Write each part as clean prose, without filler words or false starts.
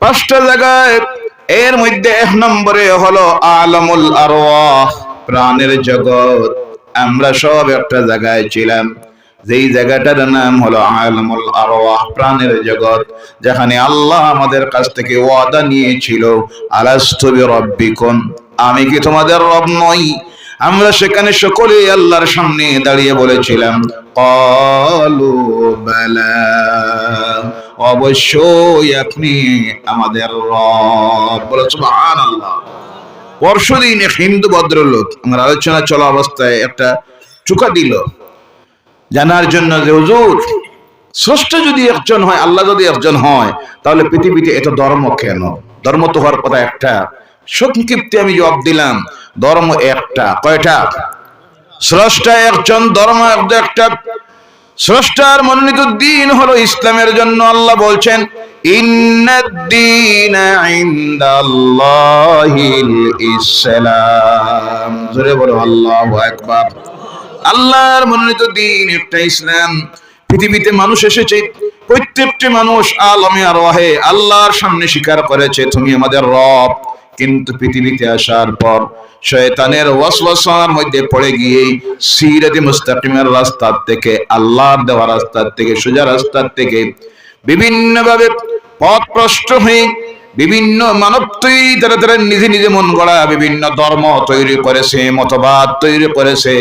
5টা জায়গায়। এর মধ্যে 1 নম্বরে হলো আলামুল আরওয়াহ, প্রাণের জগৎ। আমরা সব একটা জায়গায় ছিলাম, যেই জায়গাটার নাম হলো আলামুল আরওয়াহ, প্রাণের জগৎ, যেখানে আল্লাহ আমাদের কাছ থেকে ওয়াদা নিয়েছিল, আলাস্তু বিরাব্বিকুম, আমি কি তোমাদের রব নই? আমরা সেখানে সকলেই আল্লাহর সামনে দাঁড়িয়ে বলেছিলাম, ক্বালু বালা, অবশ্যই আপনি আমাদের রব। বলো সুবহানাল্লাহ। পরশুদিন এক হিন্দু ভদ্রলোক আমার আলোচনা চলা অবস্থায় একটা চুকা দিল জানার জন্য যে হুজুর, স্রষ্টা যদি একজন হয়, আল্লাহ যদি একজন হয়, তাহলে পৃথিবীতে এত ধর্ম কেন? ধর্ম তো হওয়ার কথা একটা। সংক্ষিপ্তে আমি জবাব দিলাম, ধর্ম একটা। কয়টা? স্রষ্টা একজন, ধর্ম একটা। স্রষ্টার মনোনীত দিন হলো ইসলামের জন্য আল্লাহ বলছেন, ইন্নাদ-দীনা ইনদাল্লাহিল ইসলাম। জোরে বলো আল্লাহু আকবার। আল্লাহর মনোনীত দিন একটা ইসলাম। পৃথিবীতে মানুষ এসেছে, প্রত্যেকটি মানুষ আলমে আরওয়াহে আল্লাহর সামনে স্বীকার করেছে তুমি আমাদের রব। কিন্তু পৃথিবীতে আসার পর শয়তানের ওয়াসওয়াসার মধ্যে পড়ে গিয়ে সিরাতে মুস্তাকিমের রাস্তা থেকে, আল্লাহর দেওয়া রাস্তা থেকে, সোজা রাস্তা থেকে বিভিন্নভাবে পথভ্রষ্ট হয়ে বিভিন্ন মানব তৈরি তারা নিজে নিজে মন গড়া বিভিন্ন ধর্ম তৈরি করেছে, মতবাদ তৈরি করেছে,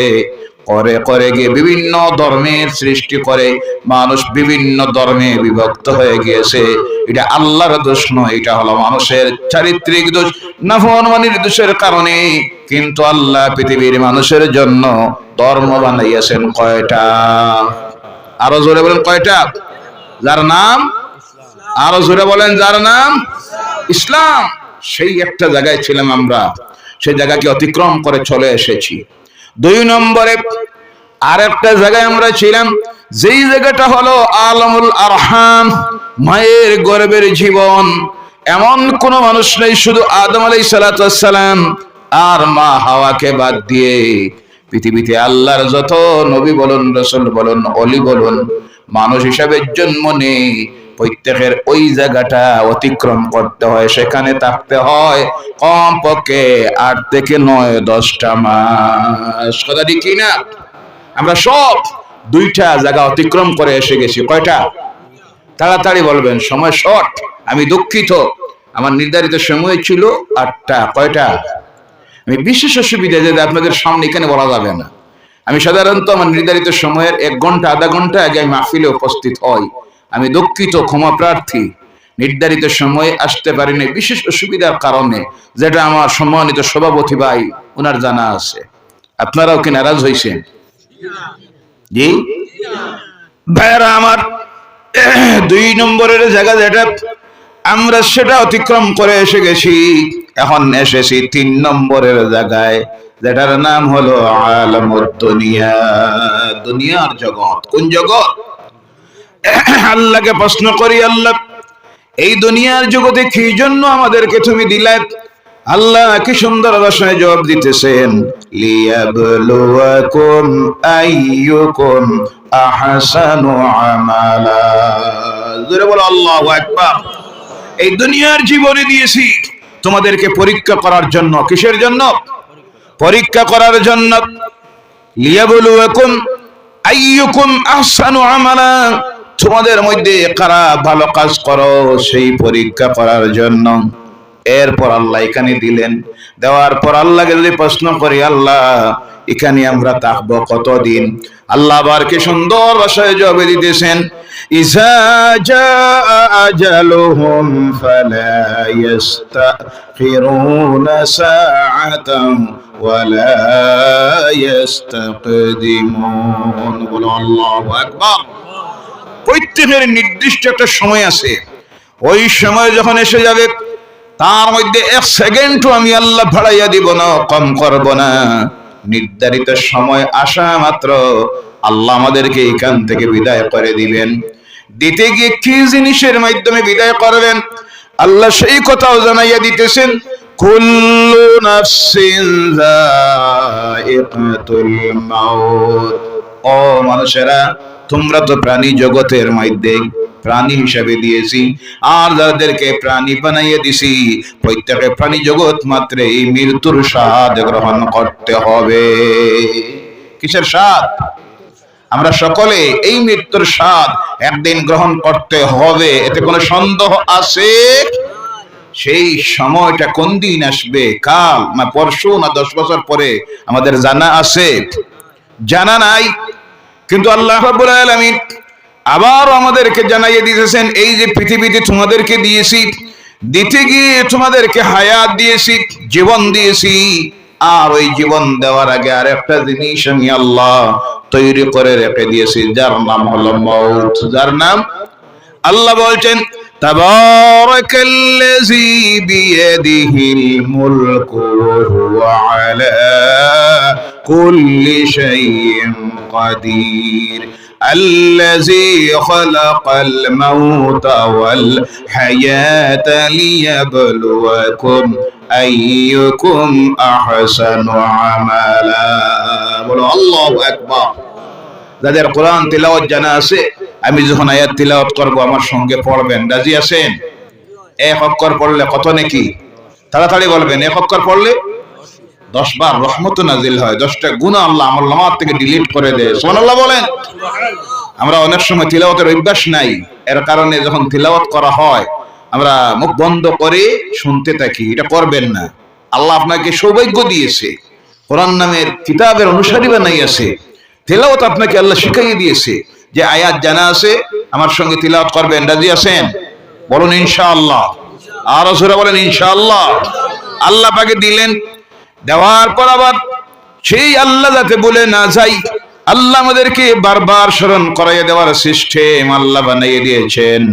করে করে গিয়ে বিভিন্ন ধর্মের সৃষ্টি করে মানুষ বিভিন্ন ধর্মে বিভক্ত হয়ে গিয়েছে। এটা আল্লাহর দোষ নয়, এটা হলো মানুষের চারিত্রিক দোষ, নাফরমানির দোষের কারণে। কিন্তু আল্লাহ পৃথিবীর মানুষের জন্য ধর্ম বানাইয়াছেন কয়টা? আরো জোরে বলেন কয়টা? যার নাম, আরো জোরে বলেন, যার নাম ইসলাম। সেই একটা জায়গায় ছিলাম আমরা, সেই জায়গাকে অতিক্রম করে চলে এসেছি। 2 নম্বরে আরেকটা জায়গায় আমরা ছিলাম, যেই জায়গাটা হলো আলামুল আরহাম, মায়ের গর্ভের জীবন। এমন কোন মানুষ নেই, শুধু আদম আলাইহিস সালাতু ওয়াস সালাম আর মা হাওয়াকে বাদ দিয়ে পৃথিবীতে আল্লাহর যত নবী বলুন, রাসূল বলুন, ওলি বলুন, মানুষ হিসাবে জন্ম নেই। প্রত্যেকের ওই জায়গাটা অতিক্রম করতে হয়, সেখানে থাকতে হয় কমপক্ষে 8 থেকে 9-10টা মাস। কথা ঠিক কি না? আমরা সব 2টা জায়গা অতিক্রম করে এসে গেছি। কয়টা? তাড়াতাড়ি বলবেন, সময় শর্ট। আমি দুঃখিত, আমার নির্ধারিত সময় ছিল 8টা। কয়টা? আমি বিশেষ অসুবিধা যে আপনাদের সামনে এখানে বলা যাবে না। আমি সাধারণত আমার নির্ধারিত সময়ের 1 ঘন্টা আধা ঘন্টা আগে আমি মাহফিলে উপস্থিত হই। আমি দুঃখিত, ক্ষমা প্রার্থী, নির্ধারিত সময়ে আসতে পারিনি বিশেষ অসুবিধার কারণে, যেটা আমার সম্মানিত সভাপতি ভাই ওনার জানা আছে। আপনারাও কি নারাজ হয়েছেন? জি ভাইরা আমার, 2 নম্বরের জায়গা যেটা আমরা সেটা অতিক্রম করে এসে গেছি। এখন এসেছি 3 নম্বরের জায়গায়, যেটার নাম হলো আলামুদ দুনিয়া, দুনিয়ার জগৎ। কোন জগৎ? আল্লাহকে প্রশ্ন করি, আল্লাহ এই দুনিয়ার জগতে কি জন্য আমাদেরকে তুমি দিলে? আল্লাহ কি সুন্দর ভাষায় জবাব দিতেছেন, লিয়াবলুয়াকুম আইয়ুকুম আহসানু আমালা। জোরে বলো আল্লাহু আকবার। এই দুনিয়ার জীবনে দিয়েছি তোমাদেরকে পরীক্ষা করার জন্য। কিসের জন্য? পরীক্ষা করার জন্য। লিয়াবলুয়াকুম আইয়ুকুম আহসানু আমালা, তোমাদের মধ্যে কারা ভালো কাজ করো সেই পরীক্ষা করার জন্য। এরপর আল্লাহ এখানে দিলেন, দেওয়ার পর আল্লাহকে যদি প্রশ্ন করি, আল্লাহ এখানে আমরা থাকবো কতদিন? আল্লাহ আবার কি সুন্দর ভাষায় জবাব দিতেছেন, ইযা জাআ আজালুহুম ফালা ইস্তাখিরুনা সাআতান ওয়ালা ইস্তাকদিমুন। বলো আল্লাহু আকবার। প্রত্যেকের নির্দিষ্ট একটা সময় আছে, ওই সময় যখন এসে যাবে তার মধ্যে 1 সেকেন্ডও আমি আল্লাহ ভাড়াইয়া দিব না, কম করব না। নির্ধারিত সময় আসা মাত্র আল্লাহ আমাদেরকে এখান থেকে বিদায় করে দিবেন। দিতে গিয়ে কি জিনিসের মাধ্যমে বিদায় করবেন আল্লাহ সেই কথাও জানাইয়া দিতেছেন, কুল্লু নাফসিন যায়িকাতুল মাউত। ও মানুষেরা, তোমরা তো প্রাণী জগতের মধ্যে প্রাণী হিসেবে দিয়েছি, আর যাদেরকে প্রাণী বানাইয়ে দিছি প্রত্যেককে প্রাণী জগৎ মাত্র এই মৃত্যুর স্বাদ গ্রহণ করতে হবে। কিসের স্বাদ? আমরা সকলে এই মৃত্যুর স্বাদ একদিন গ্রহণ করতে হবে, এতে কোনো সন্দেহ আছে? সেই সময়টা কোন দিন আসবে, কাল না পরশু না 10 বছর পরে, আমাদের জানা আছে? জানা নাই। কিন্তু আল্লাহ রাব্বুল আলামিন আবার আমাদেরকে জানাইয়ে দিয়েছেন, এই যে পৃথিবীতে তোমাদেরকে দিয়েছি, দিতে গিয়ে তোমাদেরকে হায়াত দিয়েছি, জীবন দিয়েছি, আর ওই জীবন দেওয়ার আগে আর একটা জিনিস আমি আল্লাহ তৈরি করে রেখে দিয়েছি, যার নাম হলো মউত। যার নাম, আল্লাহ বলছেন তাবারাকাল্লাযী বিয়াদিহিল মুলকু ওয়া হুয়া আলা কুল্লি শাইইন কাদির الذي خلق الموت والحياة ليبلوكم أيكم أحسن عملا। বলো আল্লাহু আকবার। যাদের কোরআন তিলাওয়াত জানা আছে, আমি যখন আয়াত তিলাওয়াত করব আমার সঙ্গে পড়বেন, রাজি আছেন? এক অক্ষর পড়লে কত নেকি? তাড়াতাড়ি বলবেন। এক অক্ষর পড়লে 10 বার রহমত নাজিল হয়, 10টা গুনাহ আল্লাহ আমলনামা থেকে ডিলিট করে দেয়। সুবহানাল্লাহ বলেন। আমরা অনেক সময় তিলাওয়াতের অভ্যাস নাই, এর কারণে যখন তিলাওয়াত করা হয় আমরা মুখ বন্ধ করে শুনতে থাকি। এটা করবেন না। আল্লাহ আপনাকে সৌভাগ্য দিয়েছে, কোরআন নামের কিতাবের অনুসারী বানাইয়াছে, তিলাওয়াত আপনাকে আল্লাহ শিখাইয়ে দিয়েছে, যে আয়াত জানা আছে আমার সঙ্গে তিলাওয়াত করবেন, রাজি আছেন? বলুন ইনশাআল্লাহ। আর জোরে বলেন ইনশাআল্লাহ। আল্লাহ পাকে দিলেন, দেওয়ার পর আবার সেই আল্লাহ যাতে বলে না যাই, আল্লাহ আমাদেরকে বারবার স্মরণ করাইয়া দেওয়ার সিস্টেম আল্লাহ বানিয়ে দিয়েছেন।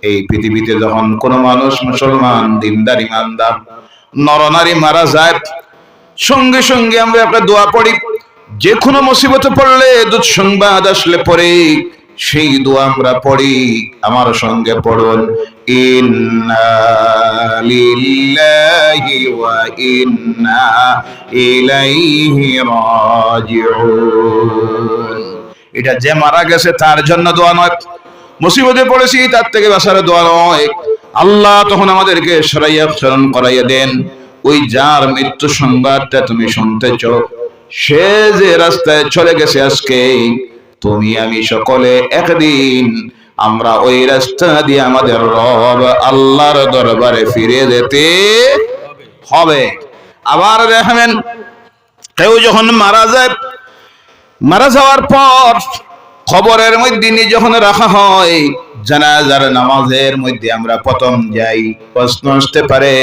এই পৃথিবীতে যখন কোন মানুষ, মুসলমান, দিনদার, ইমানদার, নরনারী মারা যায়, সঙ্গে সঙ্গে আমরা একটা দোয়া পড়ি। যে কোনো মুসিবতে পড়লে, দুঃসংবাদ আসলে পড়ে সেই দোয়া আমরা পড়ি। আমার সঙ্গে পড়ুন, ইন্না লিল্লাহি ওয়া ইন্না ইলাইহি রাজিউন। এটা যে মারা গেছে তার জন্য দোয়া নয়, মুসিবতে পড়েছি তার থেকে বাঁচার দোয়া নয়। আল্লাহ তখন আমাদেরকে স্মরণ করাইয়া দেন, ওই যার মৃত্যু সংবাদটা তুমি শুনতেছ, সে যে রাস্তায় চলে গেছে আজকে, তুমি আমি সকলে একদিন আমরা ওই রাস্তা দিয়ে আমাদের রব আল্লাহর দরবারে ফিরে যেতে হবে। আবার দেখেন, কেউ যখন মারা যায়, মারা যাওয়ার পর খবরের মধ্যে নিয়ে যখন রাখা হয়, জানাজার নামাজের মধ্যে আমরা প্রথম যাই। প্রশ্ন আসতে পারে,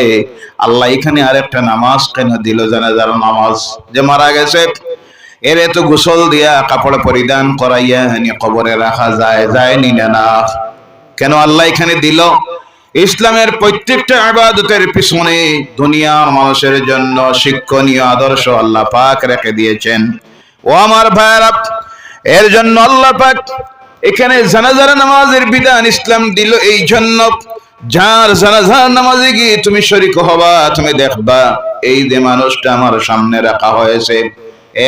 আল্লাহ এখানে আরেকটা নামাজ কেন দিল? জানাজার নামাজ, যে মারা গেছে এর তো গোসল দিয়া কাপড় পরিধান করাইয়া কবরে রাখা যায়নি না? কেন আল্লাহ এখানে দিল? ইসলামের প্রত্যেকটা ইবাদতের পিছনে দুনিয়ার মানুষের জন্য শিক্ষণীয় আদর্শ আল্লাহ পাক রেখে দিয়েছেন। ও আমার ভাইরা, এর জন্য আল্লাহ পাক এখানে জানাজার নামাজের বিধান ইসলাম দিল এই জন্য, যার জানাজার নামাজে গিয়ে তুমি শরীক হবা, তুমি দেখবা এই যে মানুষটা আমার সামনে রাখা হয়েছে,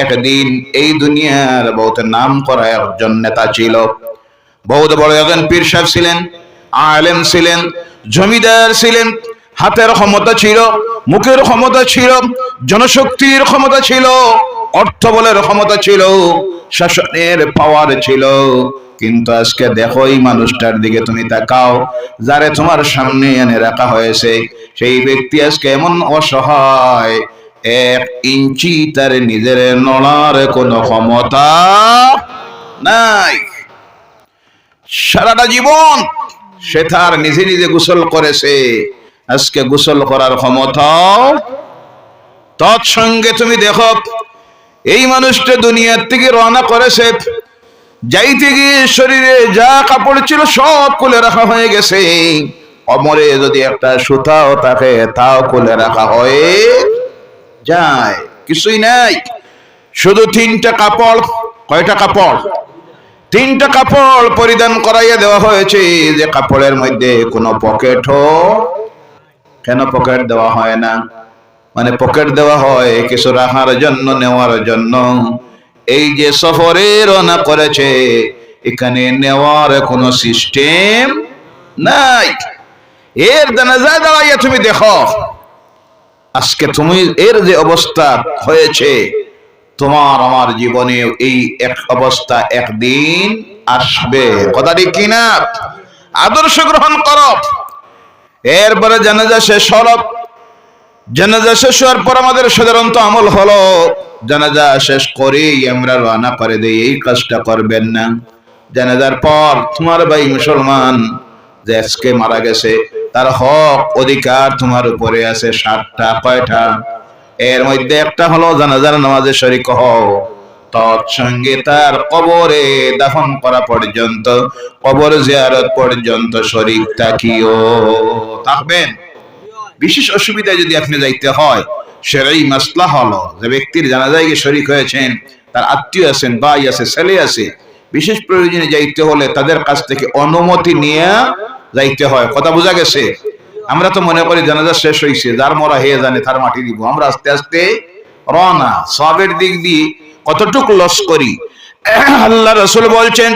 একদিন এই দুনিয়ার বহুত নাম করা একজন নেতা ছিল, বহুত বড় একজন পীর সাহেব ছিলেন, আলেম ছিলেন, জমিদার ছিলেন, হাতের ক্ষমতা ছিল, মুখের ক্ষমতা ছিল, জনশক্তির ক্ষমতা ছিল, অর্থ বলের ক্ষমতা ছিল, শাসনের পাওয়ার ছিল। কিন্তু আজকে দেখো এই মানুষটার দিকে তুমি তাকাও, যারে তোমার সামনে এনে রাখা হয়েছে, সেই ব্যক্তি আজকে এমন অসহায়, 1 ইঞ্চি তার নিজের নড়ার কোনো ক্ষমতা নাই। সারাটা জীবন সে তার নিজে নিজে গোসল করেছে, আজকে গোসল করার ক্ষমতা। তৎসঙ্গে তুমি দেখো এই মানুষটা দুনিয়ার থেকে রওনা করেছে, যাইতে গিয়ে শরীরে যা কাপড় ছিল সব খুলে রাখা হয়ে গেছে। অমরে যদি একটা সুতাও থাকে তাও খুলে রাখা হয়ে যায়, কিছুই নাই, শুধু 3টা কাপড়। কয়টা কাপড়? 3টা কাপড় পরিধান করাইয়া দেওয়া হয়েছে, যে কাপড়ের মধ্যে কোনো পকেটও। কেন পকেট দেওয়া হয় না? মানে পকেট দেওয়া হয় কিছু রাখার জন্য, নেওয়ার জন্য। এই যে সফরে রওনা করেছে, এখানে নেওয়ার কোনো সিস্টেম নাই। এর জানাজায় দাঁড়াইয়া তুমি দেখো আজকে তুমি এর যে অবস্থা হয়েছে, তোমার আমার জীবনে এই এক অবস্থা একদিন আসবে। কথা ঠিক কিনা? আদর্শ গ্রহণ করো। এরপরে জানাজা শেষ হলো। জানাজা শেষ হওয়ার পর আমাদের সাধারণত আমল হলো জানাজা শেষ করেই আমরা রওনা করে দেই। এই কাজটা করবেন না। জানাজার পর তোমার ভাই মুসলমান যে আজকে মারা গেছে তার হক অধিকার তোমার উপরে আছে 7টা। কয়টা? এর মধ্যে একটা হলো জানাজার নামাজে শরীক হও, তৎসঙ্গে তার কবরে দাফন করা পর্যন্ত, কবর জিয়ারত পর্যন্ত শরীক থাকিও। থাকবেন। বিশেষ অসুবিধায় যদি আপনি যাইতে হয়, সেটাই মাসলা হলো যে ব্যক্তির জানাজায় গিয়ে শরীক হয়েছেন, তার আত্মীয় আছেন, ভাই আছে, ছেলে আছে, বিশেষ প্রয়োজনে যাইতে হলে তাদের কাছ থেকে অনুমতি নিয়ে যাইতে হয়। কথা বোঝা গেছে? আমরা তো মনে করি জানাজা শেষ হয়েছে, যার মরা হয়ে জানে তার মাটি দিব, আমরা আস্তে আস্তে রওনা। সবের দিক দিয়ে কতটুকু লস করি। আল্লাহ রাসূল বলছেন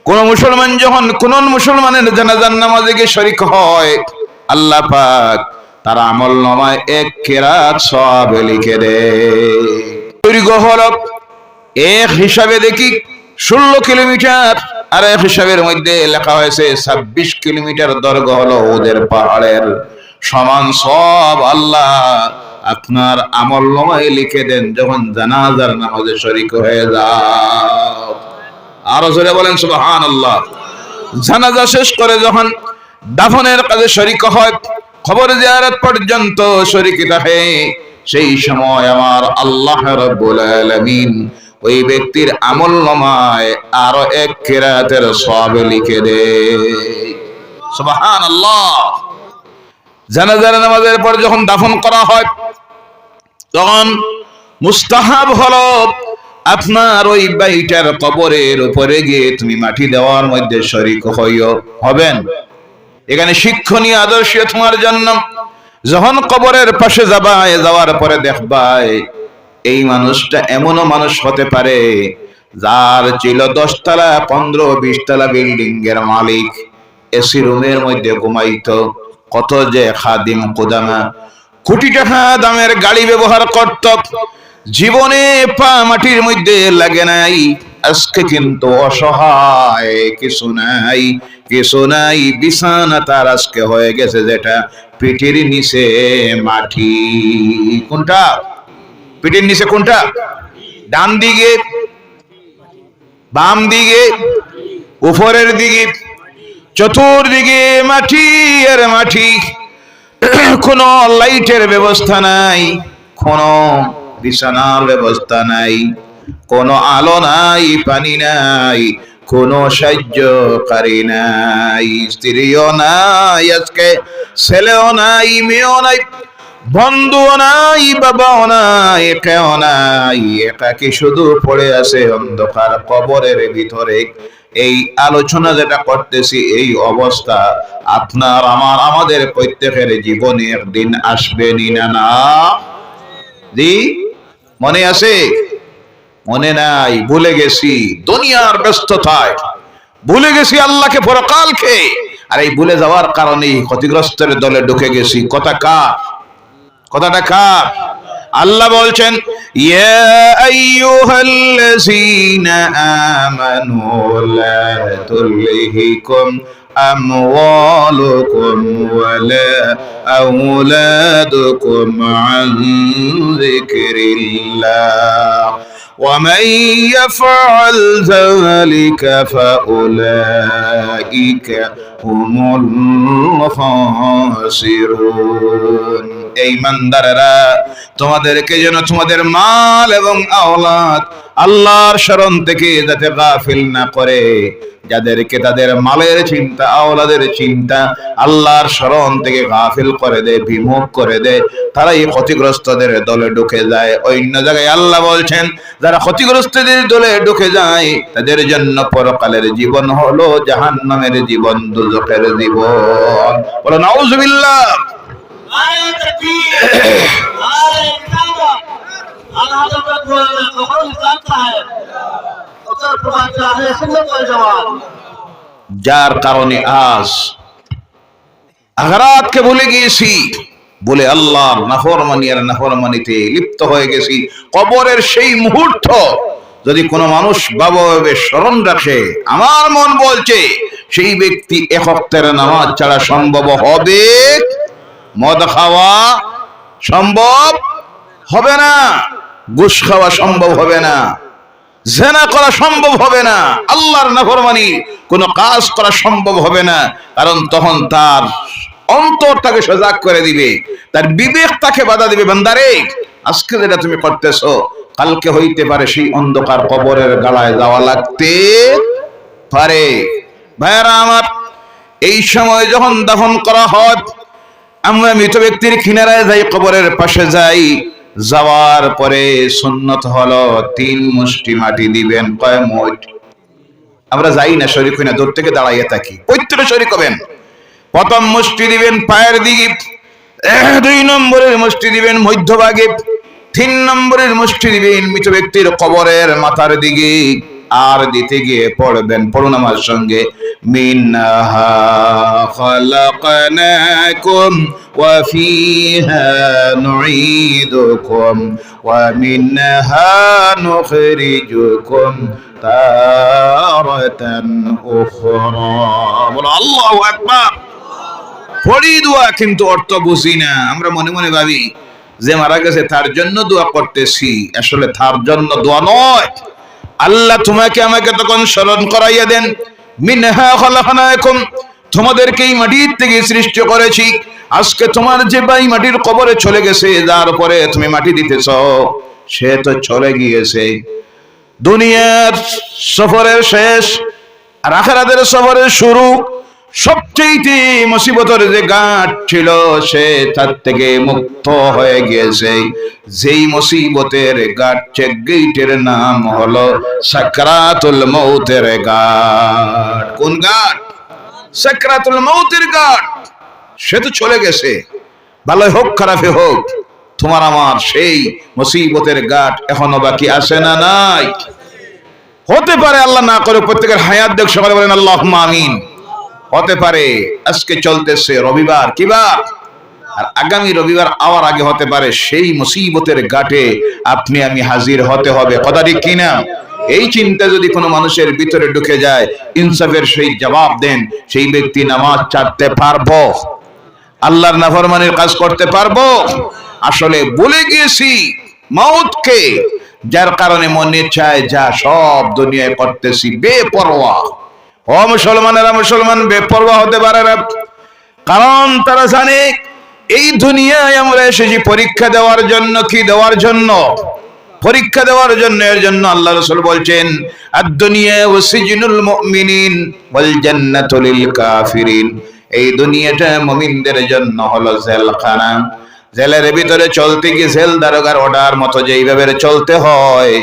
কোন মুসলমান যখন কোন মুসলমানের জানাজার নামাজে গিয়ে শরীক হয়, আল্লাহ পাক তার আমলনামায় 1 কেরাত সওয়াব লিখে দেয়। দৈর্ঘ্য হলো এক হিসাবে দেখি 16 কিলোমিটার, আর এক হিসাবের মধ্যে লেখা হয়েছে 26 কিলোমিটার দৈর্ঘ্য হলো ওদের পাহাড়ের সমান। সব আল্লাহ আপনার আমলনামায় লিখে দেন যখন জানাজার নামাজে শরীক হয়ে যাও। আরো জোরে বলেন সুবহানাল্লাহ। জানাজা শেষ করে যখন দাফনের কাজে শরীক হয়, কবর জিয়ারত পর্যন্ত শরীক থাকে, সেই সময় আমার আল্লাহ রাব্বুল আলামিন ওই ব্যক্তির আমলনামায় আরো 1 কিরাতের সওয়াব লিখে দেয়। সুবহানাল্লাহ। জানাজার নামাজের পর যখন দাফন করা হয়, তখন মুস্তাহাব হলো আপনার ওই বাইটার কবরের উপরে গিয়ে তুমি মাটি দেওয়ার মধ্যে শরীক হবেন। এখানে শিক্ষণীয় আদর্শ তোমার জন্য। যখন কবরের পাশে যাওয়ার পরে দেখবাই এই মানুষটা এমনও মানুষ হতে পারে যার ছিল 10 তলা 15-20 তলা বিল্ডিং এর মালিক, এসি রুমের মধ্যে ঘুমাইতো, কত যে খাদিম কুদামা কোটি টাকা দামের গাড়ি ব্যবহার করত, জীবনে পা মাটির মধ্যে লাগে নাই। আজকে কিন্তু অসহায়, কিছু নাই, কিছু নাই, বিছানা তার আজকে হয়ে গেছে যেটা পিঠের নিচে মাটি। কোনটা? পিঠের নিচে কোনটা? ডান দিকে, বাম দিকে, উপরের দিকে, চতুর্দিকে মাটি আর মাটি। কোন লাইটের ব্যবস্থা নাই, কোন বিছানার ব্যবস্থা নাই, কোন আলো নাই, পানি নাই, কোন সাহায্যকারী নাই, স্ত্রীও নাই, আজকে ছেলেও নাই, মেয়েও নাই, বন্ধুও নাই, বাবাও নাই, কেউ নাই, একাকি শুধু পড়ে আছে অন্ধকার কবরের ভিতরে। এই আলোচনা যেটা করতেছি, এই অবস্থা আপনার আমার আমাদের প্রত্যেকের জীবনে একদিন আসবে না? জি, মনে আছে? মনে নাই, ভুলে গেছি দুনিয়ার ব্যস্ততায়, ভুলে গেছি আল্লাহকে, পরকালকে। আর এই ভুলে যাওয়ার কারণে ক্ষতিগ্রস্তের দলে ঢুকে গেছি। কথাটা কার? আল্লাহ বলছেন ইয়া আইয়ুহাল্লাযীনা আমানু লা তুলহিকুম আমওয়ালুকুম ওয়ালা আওলাদুকুম আন যিকরিল্লাহ ومن يفعل ذلك فأولئك هم الخاسرون। এই ইমানদারেরা, তোমাদেরকে যেন তোমাদের মাল এবং আওলাদ আল্লাহর শরণ থেকে যাতে গাফিল না করে। যাদেরকে তাদের মালের চিন্তা, আওলাদের চিন্তা আল্লাহর শরণ থেকে গাফিল করে দেয়, বিমুখ করে দেয়, তারাই ক্ষতিগ্রস্তদের দলে ঢুকে যায়। অন্য জায়গায় আল্লাহ বলছেন যারা ক্ষতিগ্রস্তদের দলে ঢুকে যায় তাদের জন্য পরকালের জীবন হলো জাহান্নামের জীবন, দুজকের জীবন। বলো নাউজুবিল্লাহ। যার কারণে আজ আখরাতকে ভুলে গিয়েছি, বলে আল্লাহর নাফরমানি আর নাফরমানিতে লিপ্ত হয়ে গেছি। কবরের সেই মুহূর্ত যদি কোনো মানুষ ভাবে স্মরণ রাখে, আমার মন বলছে সেই ব্যক্তি এক ওয়াক্তের নামাজ ছাড়া সম্ভব হবে, মদ খাওয়া সম্ভব হবে না, ঘুষ খাওয়া সম্ভব হবে না, জিনা করা সম্ভব হবে না, আল্লাহর নাফরমানি কোনো কাজ করা সম্ভব হবে না। কারণ তখন তার অন্তর তাকে সজাগ করে দিবে, তার বিবেক তাকে বাধা দিবে, বান্দারে আজকে যেটা তুমি করতেছো কালকে হইতে পারে সেই অন্ধকার কবরের গালায় যাওয়া লাগতে পারে। ভাইরা আমার, এই সময় যখন দাফন করা হয়, আমরা মৃত ব্যক্তির কিনারায় যাই, কবরের পাশে যাই, যাওয়ার পরে সুন্নত হলো 3 মুষ্টি মাটি দিবেন। কয় মুঠ? আমরা যাই না, শরীক হই না, দূর থেকে দাঁড়াইয়া থাকি। প্রত্যেকটা শরীক হবেন। প্রথম মুষ্টি দিবেন পায়ের দিকে, 2 নম্বরের মুষ্টি দিবেন মধ্যভাগে, 3 নম্বরের মুষ্টি দিবেন মৃত ব্যক্তির কবরের মাথার দিকে। আর দিতে গিয়ে পড়বেন, পড়ুন আমার সঙ্গে, মিনহা খালাকনাকুম ওয়া ফিহা নুঈদুকুম ওয়া মিনহা নুখরিজুকুম তারাতান উখরা। বলো আল্লাহু আকবার। পড়ি দোয়া, কিন্তু অর্থ বুঝি না। আমরা মনে মনে ভাবি যে মারা গেছে তার জন্য দোয়া করতেছি, আসলে তার জন্য দোয়া নয়। আল্লাহ তোমাকে আমাকে তখন স্মরণ করাইয়া দেন, মিনহা খালাকনাকুম, তোমাদেরকে এই মাটির থেকে সৃষ্টি করেছি। আজকে তোমার যে ভাই মাটির কবরে চলে গেছে, যার পরে তুমি মাটি দিতেছ, সে তো চলে গিয়েছে। দুনিয়ার সফরের শেষ আর আখিরাতের সফরের শুরু। সবচেয়ে মুসিবতের যে ঘাট ছিল, সে তার থেকে মুক্ত হয়ে গিয়েছে। যেই মুসিবতের ঘাট, চেক গেটের নাম হলো সাকরাতুল মউতের ঘাট। কোন ঘাট? সাকরাতুল মউতের ঘাট। সে তো চলে গেছে, ভালো হোক খারাপে হোক, তোমার আমার সেই মুসিবতের ঘাট এখনো বাকি আছে না নাই? হতে পারে আল্লাহ না করে প্রত্যেকের হায়াত দেখ, সকালে বলেন আল্লাহুম্মা আমিন। হতে পারে আজকে চলতেছে রবিবার, কি বার, আর আগামী রবিবার আওয়ার আগে হতে পারে সেই মুসিবতের ঘাটে আপনি আমি হাজির হতে হবে। কথা ঠিক কিনা? এই চিন্তা যদি কোনো মানুষের ভিতরে ঢুকে যায়, ইনসাফের সেই জবাব দেন, সেই ব্যক্তি নামাজ ছাড়তে পারবো, আল্লাহর নাফরমানির কাজ করতে পারবো? আসলে বলে গিয়েছি মওতকে, যার কারণে মনে চায় যা সব দুনিয়ায় করতেছি বেপরোয়া। ও মুসলমানেরা, মুসলমান বেপরোয়া হতে পারে না, কারণ তারা জানে এই দুনিয়ায় আমরা এসেছি পরীক্ষা দেওয়ার জন্য। কি দেওয়ার জন্য? পরীক্ষা দেওয়ার জন্য। এর জন্য আল্লাহ রাসূল বলছেন, আদ-দুনিয়া ওয়াসিজনুল মুমিনিন ওয়াল জান্নাতু লিল কাফিরিন। এই দুনিয়াটা মুমিনদের জন্য হলো জেলখানা। জেলের ভিতরে চলতে গিয়ে জেল দারোগার অর্ডার মতো যেইভাবে চলতে হয়,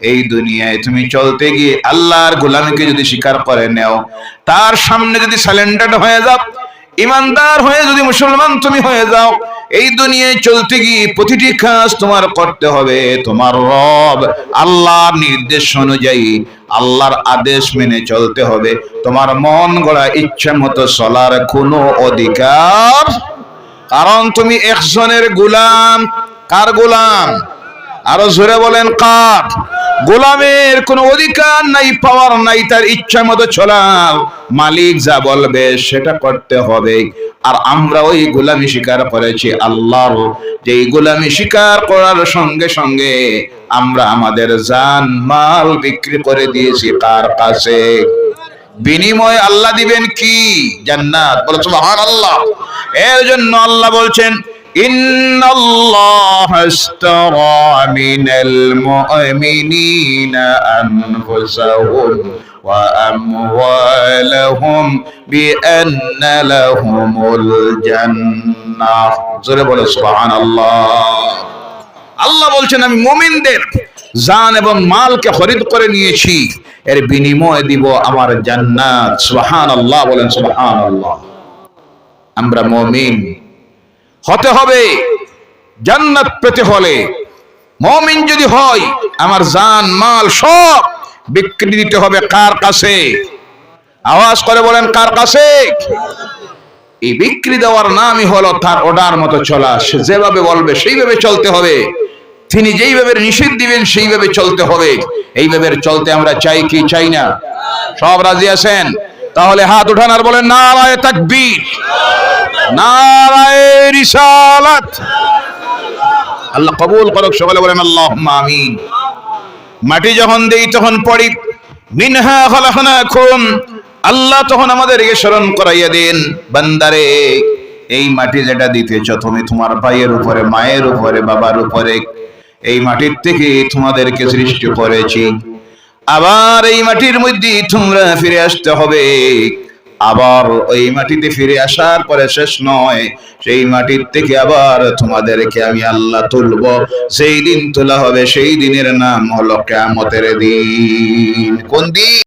এই দুনিয়ায় তুমি চলতে গিয়ে আল্লাহর গোলামীকে যদি স্বীকার করে নেও, তার সামনে যদি সারেন্ডার হয়ে যাও, ইমানদার হয়ে যদি মুসলমান তুমি হয়ে যাও, এই দুনিয়ায় চলতে গিয়ে প্রতিটি কাজ তোমার করতে হবে তোমার রব আল্লাহর নির্দেশ অনুযায়ী, আল্লাহর আদেশ মেনে চলতে হবে। তোমার মন গড়া ইচ্ছা মতো চলার কোনো অধিকার, কারণ তুমি একজনের গোলাম। কার গোলাম? আরো জোরে বলেন, কার? গোলামের কোনো অধিকার নাই, পাওয়ার নাই তার ইচ্ছা মতো চলার। মালিক যা বলবে সেটা করতে হবে। আর আমরা ওই গোলামি স্বীকার করেছি আল্লাহর, যেই গোলামি স্বীকার করার সঙ্গে সঙ্গে আমরা আমাদের জান মাল বিক্রি করে দিয়েছি কার কাছে? বিনিময় আল্লাহ দিবেন কি? জান্নাত। বলো সুবহানাল্লাহ। এর জন্য আল্লাহ বলছেন, ইন্নাল্লাহা আশতারা মিনাল মুমিনিনা আনফুসাহুম ওয়া আমওয়ালাহুম বিআন্না লাহুমুল জান্নাহ। জোরে বলো সুবহানাল্লাহ। আল্লাহ বলছেন, আমি মুমিনদের জান এবং মালকে খরিদ করে নিয়েছি, এর বিনিময় দিব আমার জান্নাত। সুবহানাল্লাহ, বলেন সুবহানাল্লাহ। আমরা মুমিন হতে হবে, জান্নাত পেতে হলে মুমিন যদি হয়, আমার জান মাল সব বিক্রি দিতে হবে কার কাছে? আওয়াজ করে বলেন কার কাছে? এই বিক্রি দেওয়ার নামই হলো তার অর্ডার মতো চলা। সে যেভাবে বলবে সেইভাবে চলতে হবে, তিনি যেইভাবে নিষেধ দিবেন সেইভাবে চলতে হবে। এইভাবে চলতে আমরা চাই কি চাই না? সব রাজি আছেন? তাহলে হাত উঠান আর বলেন নারায়ে তাকবীর, নারায়ে রিসালাত। আল্লাহ কবুল করুক, সকলে বলেন আল্লাহুম্মা আমিন। মাটি যখন দেই তখন পড়ি মিনহা খালাকনাকুম, আল্লাহ তখন আমাদেরকে স্মরণ করাইয়া দেন, বান্দারে এই মাটি যেটা দিতেছ তুমি তোমার ভাইয়ের উপরে, মায়ের উপরে, বাবার উপরে, এই মাটির থেকে তোমাদেরকে সৃষ্টি করেছি। আবার এই মাটির মধ্যে তোমরা ফিরে আসতে হবে। আবার ওই মাটিতে ফিরে আসার পরে শেষ নয়, সেই মাটির থেকে আবার তোমাদেরকে আমি আল্লাহ তুলব। সেই দিন তোলা হবে, সেই দিনের নাম হলো কিয়ামতের দিন। কোন দিন?